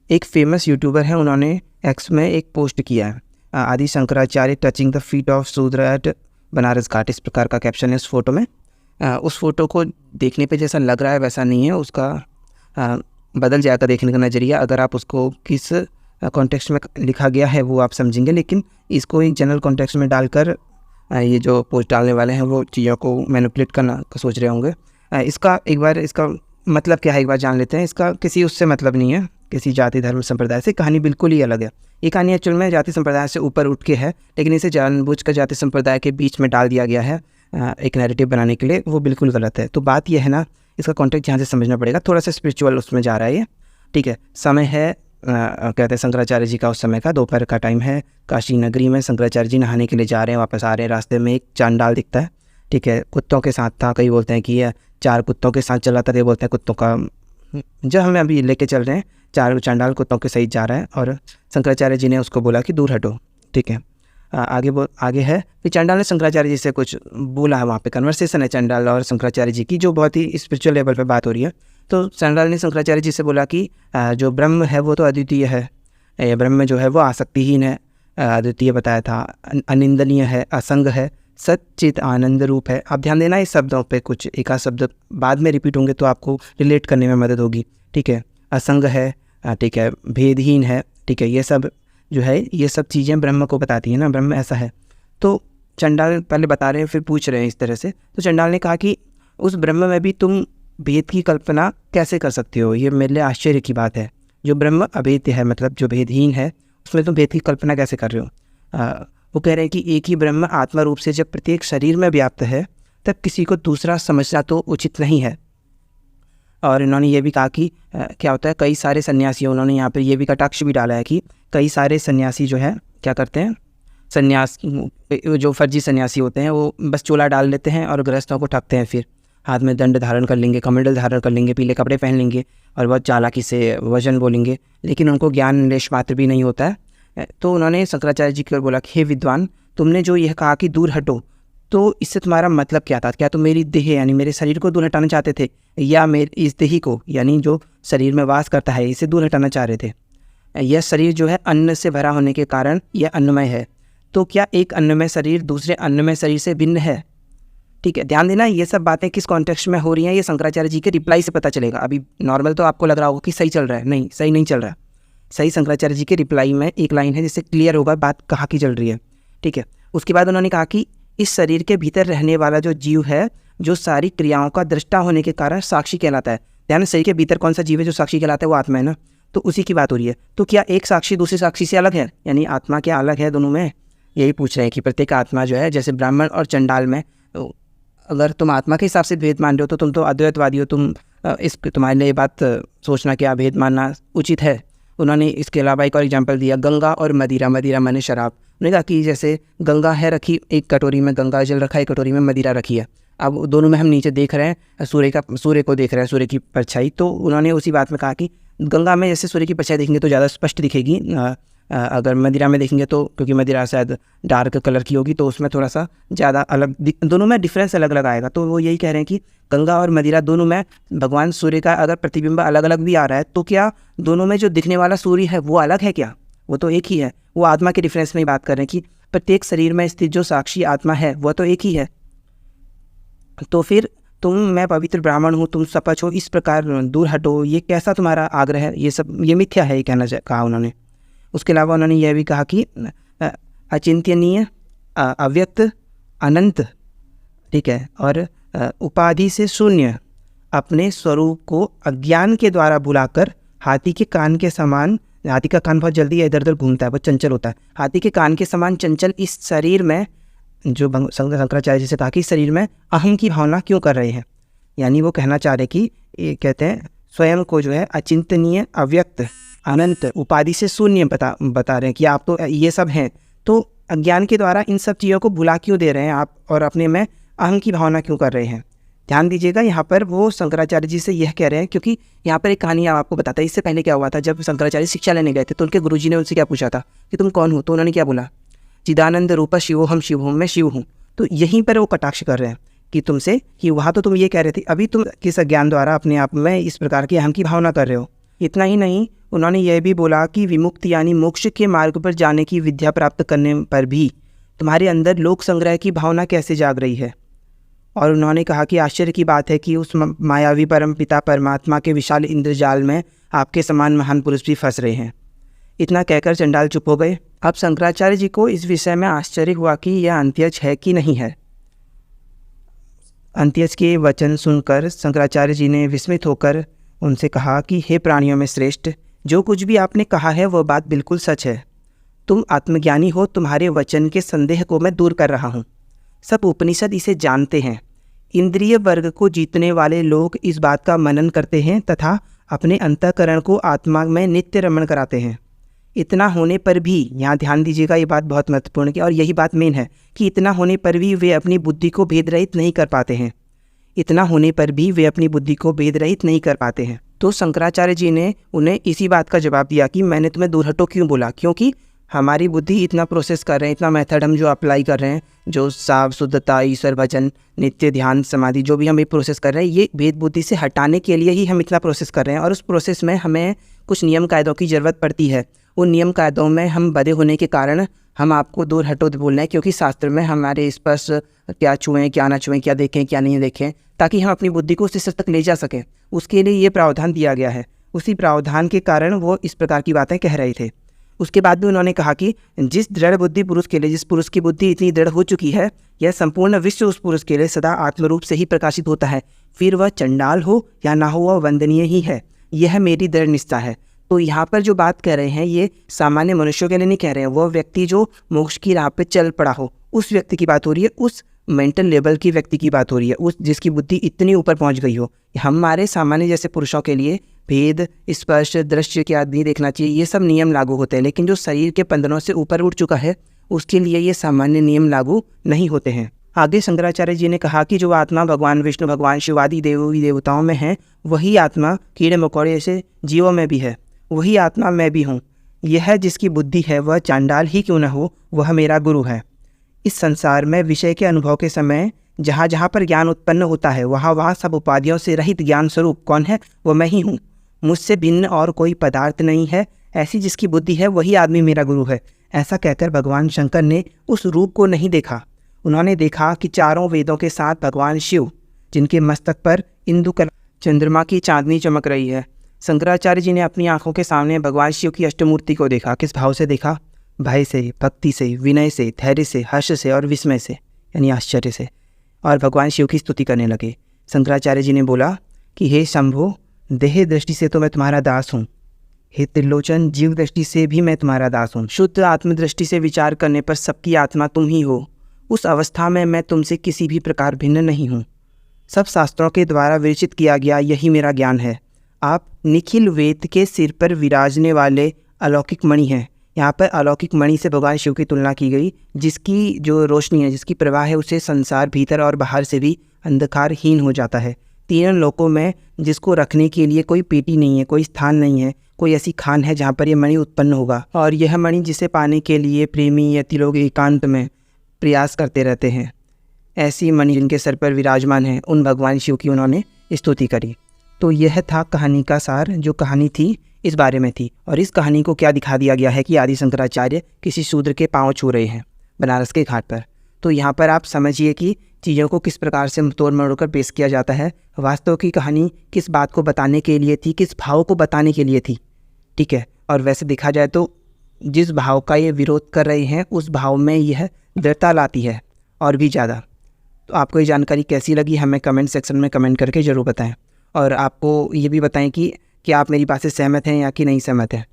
एक famous YouTuber है, उन्होंने एक्स में एक पोस्ट किया है, आदि Shankaracharya touching the feet of शूद्र एट बनारस घाट, इस प्रकार का कैप्शन है उस फोटो में। उस फोटो को देखने पे जैसा लग रहा है वैसा नहीं है, उसका बदल जाएगा देखने का नज़रिया अगर आप उसको किस कॉन्टेक्स्ट में लिखा गया है वो आप समझेंगे। लेकिन इसको एक जनरल कॉन्टेक्स्ट में डालकर ये जो पोस्ट डालने वाले हैं वो चीज़ों को मैनिपुलेट करना का सोच रहे होंगे। इसका एक बार इसका मतलब क्या है एक बार जान लेते हैं। इसका किसी उससे मतलब नहीं है, किसी जाति धर्म संप्रदाय से। कहानी बिल्कुल ही अलग है। ये कहानी एक्चुअल में जाति संप्रदाय से ऊपर उठ के है, लेकिन इसे जानबूझकर जाति संप्रदाय के बीच में डाल दिया गया है एक नैरेटिव बनाने के लिए, वो बिल्कुल गलत है। तो बात यह है ना, इसका कॉन्टेक्स्ट यहाँ से समझना पड़ेगा, थोड़ा सा स्पिरिचुअल उसमें जा रहा है ये, ठीक है। समय है कहते हैं शंकराचार्य जी का उस समय का दोपहर का टाइम है, काशी नगरी में शंकराचार्य जी नहाने के लिए जा रहे हैं, वापस आ रहे हैं, रास्ते में एक चांडाल दिखता है, ठीक है, कुत्तों के साथ था। कई बोलते हैं कि यह 4 कुत्तों के साथ चला था, कई बोलते हैं कुत्तों का, जो हमें अभी लेके चल रहे हैं 4 चांडाल कुत्तों के सहित जा रहा है और शंकराचार्य जी ने उसको बोला कि दूर हटो, ठीक है। आगे है कि चांडाल ने शंकराचार्य जी से कुछ बोला है, वहाँ पे कन्वर्सेशन है चांडाल और शंकराचार्य जी की, जो बहुत ही स्पिरिचुअल लेवल पे बात हो रही है। तो चांडाल ने शंकराचार्य जी से बोला कि जो ब्रह्म है वो तो अद्वितीय है, ब्रह्म जो है वो आसक्तिहीन है, अद्वितीय बताया था, अनिंदनीय है, असंग है, सच्चित आनंद रूप है। आप ध्यान देना इस शब्दों पे, कुछ एक आध शब्द बाद में रिपीट होंगे तो आपको रिलेट करने में मदद होगी, ठीक है। असंग है, ठीक है, भेदहीन है, ठीक है, ये सब जो है ये सब चीज़ें ब्रह्म को बताती हैं ना, ब्रह्म ऐसा है। तो चंडाल पहले बता रहे हैं फिर पूछ रहे हैं इस तरह से। तो चंडाल ने कहा कि उस ब्रह्म में भी तुम भेद की कल्पना कैसे कर सकते हो, ये मेरे लिए आश्चर्य की बात है। जो ब्रह्म अभेद्य है, मतलब जो भेदहीन है, उसमें तुम भेद की कल्पना कैसे कर रहे हो। वो कह रहे हैं कि एक ही ब्रह्म आत्मा रूप से जब प्रत्येक शरीर में व्याप्त है तब किसी को दूसरा समझना तो उचित नहीं है। और इन्होंने ये भी कहा कि क्या होता है, कई सारे सन्यासी, उन्होंने यहाँ पे ये भी कटाक्ष भी डाला है कि कई सारे सन्यासी जो है क्या करते हैं, सन्यास जो फर्जी सन्यासी होते हैं वो बस चोला डाल लेते हैं और गृहस्थों को ठगते हैं, फिर हाथ में दंड धारण कर लेंगे, कमंडल धारण कर लेंगे, पीले कपड़े पहन लेंगे और बहुत चालाकी से वचन बोलेंगे, लेकिन उनको ज्ञान लेश मात्र भी नहीं होता है। तो उन्होंने शंकराचार्य जी को बोला कि हे विद्वान, तुमने जो यह कहा कि दूर हटो, तो इससे तुम्हारा मतलब क्या था? क्या तुम मेरी देह यानी मेरे शरीर को दूर हटाना चाहते थे, या मेरे इस देही को यानी जो शरीर में वास करता है इसे दूर हटाना चाह रहे थे? यह शरीर जो है अन्न से भरा होने के कारण यह अन्नमय है, तो क्या एक अन्नमय शरीर दूसरे अन्नमय शरीर से भिन्न है? ठीक है, ध्यान देना ये सब बातें किस कॉन्टेक्स्ट में हो रही हैं, ये शंकराचार्य जी के रिप्लाई से पता चलेगा। अभी नॉर्मल तो आपको लग रहा होगा कि सही चल रहा है, नहीं, सही नहीं चल रहा। सही शंकराचार्य जी के रिप्लाई में एक लाइन है जिससे क्लियर होगा बात कहाँ की चल रही है, ठीक है। उसके बाद उन्होंने कहा कि इस शरीर के भीतर रहने वाला जो जीव है, जो सारी क्रियाओं का दृष्टा होने के कारण साक्षी कहलाता है। ध्यान, शरीर के भीतर कौन सा जीव है जो साक्षी कहलाता है? वो आत्मा है ना, तो उसी की बात हो रही है। तो क्या एक साक्षी दूसरे साक्षी से अलग है, यानी आत्मा क्या अलग है दोनों में? यही पूछ रहे हैं कि प्रत्येक आत्मा जो है, जैसे ब्राह्मण और चंडाल में, अगर तुम आत्मा के हिसाब से भेद मान रहे हो तो तुम तो अद्वैतवादी हो, तुम्हारे लिए बात सोचना कि भेद मानना उचित है। उन्होंने इसके अलावा एक और एग्जाम्पल दिया, गंगा और मदिरा, मदिरा माने शराब। उन्होंने कहा कि जैसे गंगा है रखी एक कटोरी में, गंगा जल रखा है एक कटोरी में, मदिरा रखी है। अब दोनों में हम नीचे देख रहे हैं सूर्य को देख रहे हैं, सूर्य की परछाई। तो उन्होंने उसी बात में कहा कि गंगा में जैसे सूर्य की परछाई देखेंगे तो ज़्यादा स्पष्ट दिखेगी, अगर मदिरा में देखेंगे तो, क्योंकि मदिरा शायद डार्क कलर की होगी तो उसमें थोड़ा सा ज़्यादा अलग, दोनों में डिफरेंस अलग अलग आएगा। तो वो यही कह रहे हैं कि गंगा और मदिरा दोनों में भगवान सूर्य का अगर प्रतिबिंब अलग अलग भी आ रहा है तो क्या दोनों में जो दिखने वाला सूर्य है वो अलग है क्या? वो तो एक ही है। वो आत्मा के डिफरेंस में ही बात कर रहे हैं कि प्रत्येक शरीर में स्थित जो साक्षी आत्मा है वह तो एक ही है। तो फिर मैं पवित्र ब्राह्मण हूँ, तुम शपथ हो, इस प्रकार दूर हटो, ये कैसा तुम्हारा आग्रह है? ये सब ये मिथ्या है, ये कहा उन्होंने। उसके अलावा उन्होंने यह भी कहा कि अचिंत्यनीय, अव्यक्त, अनंत, ठीक है, और उपाधि से शून्य अपने स्वरूप को अज्ञान के द्वारा बुलाकर हाथी के कान के समान, हाथी का कान बहुत जल्दी इधर उधर घूमता है, बहुत चंचल होता है, हाथी के कान के समान चंचल इस शरीर में, जो शंकराचार्य जी से कहा कि इस शरीर में अहम की भावना क्यों कर रहे हैं? यानी वो कहना चाह रहे कि ये कहते हैं स्वयं को जो है अचिंतनीय, अव्यक्त, अनंत, उपाधि से शून्य बता रहे हैं कि आप तो ये सब हैं। तो अज्ञान के द्वारा इन सब चीज़ों को भुला क्यों दे रहे हैं आप, और अपने में अहम की भावना क्यों कर रहे हैं? ध्यान दीजिएगा, यहाँ पर वो शंकराचार्य जी से यह कह रहे हैं, क्योंकि यहाँ पर एक कहानी आपको बताता है। इससे पहले क्या हुआ था, जब शंकराचार्य शिक्षा लेने गए थे तो उनके गुरुजी ने उनसे क्या पूछा था कि तुम कौन हो? तो उन्होंने क्या बोला, चिदानंद रूप शिवोहम शिवोहम, मैं शिव हूँ। तो यहीं पर वो कटाक्ष कर रहे हैं कि तुमसे, कि वहाँ तो तुम ये कह रहे थे, अभी तुम किस ज्ञान द्वारा अपने आप में इस प्रकार की अहम की भावना कर रहे हो। इतना ही नहीं, उन्होंने यह भी बोला कि विमुक्ति यानी मोक्ष के मार्ग पर जाने की विद्या प्राप्त करने पर भी तुम्हारे अंदर लोक संग्रह की भावना कैसे जाग रही है। और उन्होंने कहा कि आश्चर्य की बात है कि उस मायावी परमपिता परमात्मा के विशाल इंद्रजाल में आपके समान महान पुरुष भी फंस रहे हैं। इतना कहकर चंडाल चुप हो गए। अब शंकराचार्य जी को इस विषय में आश्चर्य हुआ कि यह अंत्यज है कि नहीं है। अंत्यज के वचन सुनकर शंकराचार्य जी ने विस्मित होकर उनसे कहा कि हे प्राणियों में श्रेष्ठ, जो कुछ भी आपने कहा है वह बात बिल्कुल सच है। तुम आत्मज्ञानी हो, तुम्हारे वचन के संदेह को मैं दूर कर रहा हूँ। सब उपनिषद इसे जानते हैं। इंद्रिय वर्ग को जीतने वाले लोग इस बात का मनन करते हैं तथा अपने अंतःकरण को आत्मा में नित्य रमण कराते हैं। इतना होने पर भी, यहाँ ध्यान दीजिएगा, ये बात बहुत महत्वपूर्ण है और यही बात मेन है कि इतना होने पर भी वे अपनी बुद्धि को भेदरहित नहीं कर पाते हैं। इतना होने पर भी वे अपनी बुद्धि को भेदरहित नहीं कर पाते हैं। तो शंकराचार्य जी ने उन्हें इसी बात का जवाब दिया कि मैंने तुम्हें दूर हटो क्यों बोला, क्योंकि हमारी बुद्धि इतना प्रोसेस कर रहे हैं, इतना मेथड हम जो अप्लाई कर रहे हैं, जो साफ शुद्धता, ईश्वर भजन, नित्य ध्यान, समाधि, जो भी हम ये प्रोसेस कर रहे हैं, ये भेद बुद्धि से हटाने के लिए ही हम इतना प्रोसेस कर रहे हैं। और उस प्रोसेस में हमें कुछ नियम कायदों की ज़रूरत पड़ती है। उन नियम कायदों में हम बधे होने के कारण हम आपको दूर हटो बोल रहे हैं, क्योंकि शास्त्र में हमारे स्पर्श क्या छुएँ क्या ना छुएँ, क्या देखें क्या नहीं देखें, ताकि हम अपनी बुद्धि को उस स्तर तक ले जा सकें। उसके लिए ये प्रावधान दिया गया है। उसी प्रावधान के कारण वो इस प्रकार की बातें कह रहे थे। उसके बाद भी उन्होंने कहा कि जिस दृढ़ बुद्धि पुरुष के लिए, जिस पुरुष की बुद्धि इतनी दृढ़ हो चुकी है, यह संपूर्ण विश्व उस पुरुष के लिए सदा आत्मरूप से ही प्रकाशित होता है। फिर वह चंडाल हो या ना हो, वह वंदनीय ही है। यह मेरी दृढ़ निष्ठा है। तो यहाँ पर जो बात कह रहे हैं ये सामान्य मनुष्यों के लिए नहीं कह रहे हैं। वह व्यक्ति जो मोक्ष की राह पे चल पड़ा हो, उस व्यक्ति की बात हो रही है, उस मेंटल लेवल की व्यक्ति की बात हो रही है, उस जिसकी बुद्धि इतनी ऊपर पहुँच गई हो। हमारे सामान्य जैसे पुरुषों के लिए भेद, स्पर्श, दृश्य के आदि देखना चाहिए, ये सब नियम लागू होते हैं। लेकिन जो शरीर के बंधनों से ऊपर उठ चुका है, उसके लिए ये सामान्य नियम लागू नहीं होते हैं। आगे शंकराचार्य जी ने कहा कि जो आत्मा भगवान विष्णु, भगवान शिव आदि देवी देवताओं में है, वही आत्मा कीड़े मकोड़े से जीवों में भी है। वही आत्मा मैं भी हूँ। यह जिसकी बुद्धि है वह चांडाल ही क्यों न हो, वह मेरा गुरु है। इस संसार में विषय के अनुभव के समय जहाँ जहाँ पर ज्ञान उत्पन्न होता है, वहाँ वहाँ सब उपाधियों से रहित ज्ञान स्वरूप कौन है, वह मैं ही हूँ। मुझसे भिन्न और कोई पदार्थ नहीं है। ऐसी जिसकी बुद्धि है वही आदमी मेरा गुरु है। ऐसा कहकर भगवान शंकर ने उस रूप को नहीं देखा। उन्होंने देखा कि चारों वेदों के साथ भगवान शिव, जिनके मस्तक पर इंदु कला चंद्रमा की चांदनी चमक रही है। शंकराचार्य जी ने अपनी आंखों के सामने भगवान शिव की अष्टमूर्ति को देखा। किस भाव से देखा? भय से, भक्ति से, विनय से, धैर्य से, हर्ष से और विस्मय से, यानी आश्चर्य से। और भगवान शिव की स्तुति करने लगे। शंकराचार्य जी ने बोला कि हे शंभो, देह दृष्टि से तो मैं तुम्हारा दास हूँ। हे त्रिलोचन, जीव दृष्टि से भी मैं तुम्हारा दास हूँ। शुद्ध आत्मदृष्टि से विचार करने पर सबकी आत्मा तुम ही हो। उस अवस्था में मैं तुमसे किसी भी प्रकार भिन्न नहीं हूँ। सब शास्त्रों के द्वारा विरचित किया गया यही मेरा ज्ञान है। आप निखिल वेद के सिर पर विराजने वाले अलौकिक मणि हैं। यहाँ पर अलौकिक मणि से भगवान शिव की तुलना की गई, जिसकी जो रोशनी है, जिसकी प्रवाह है, उसे संसार भीतर और बाहर से भी अंधकारहीन हो जाता है। तीनों लोकों में जिसको रखने के लिए कोई पेटी नहीं है, कोई स्थान नहीं है, कोई ऐसी खान है जहाँ पर यह मणि उत्पन्न होगा। और यह मणि जिसे पाने के लिए प्रेमी यति लोग एकांत में प्रयास करते रहते हैं, ऐसी मणि जिनके सर पर विराजमान है, उन भगवान शिव की उन्होंने स्तुति करी। तो यह था कहानी का सार। जो कहानी थी इस बारे में थी। और इस कहानी को क्या दिखा दिया गया है कि आदि शंकराचार्य किसी शूद्र के पाँव छू रहे हैं बनारस के घाट पर। तो यहाँ पर आप समझिए कि चीज़ों को किस प्रकार से तोड़ मरोड़ कर पेश किया जाता है। वास्तव की कहानी किस बात को बताने के लिए थी, किस भाव को बताने के लिए थी, ठीक है। और वैसे देखा जाए तो जिस भाव का ये विरोध कर रहे हैं, उस भाव में यह दृढ़ता लाती है और भी ज़्यादा। तो आपको ये जानकारी कैसी लगी, हमें कमेंट सेक्शन में कमेंट करके ज़रूर बताएं। और आपको ये भी बताएं कि क्या आप मेरी बात से सहमत हैं या कि नहीं सहमत हैं।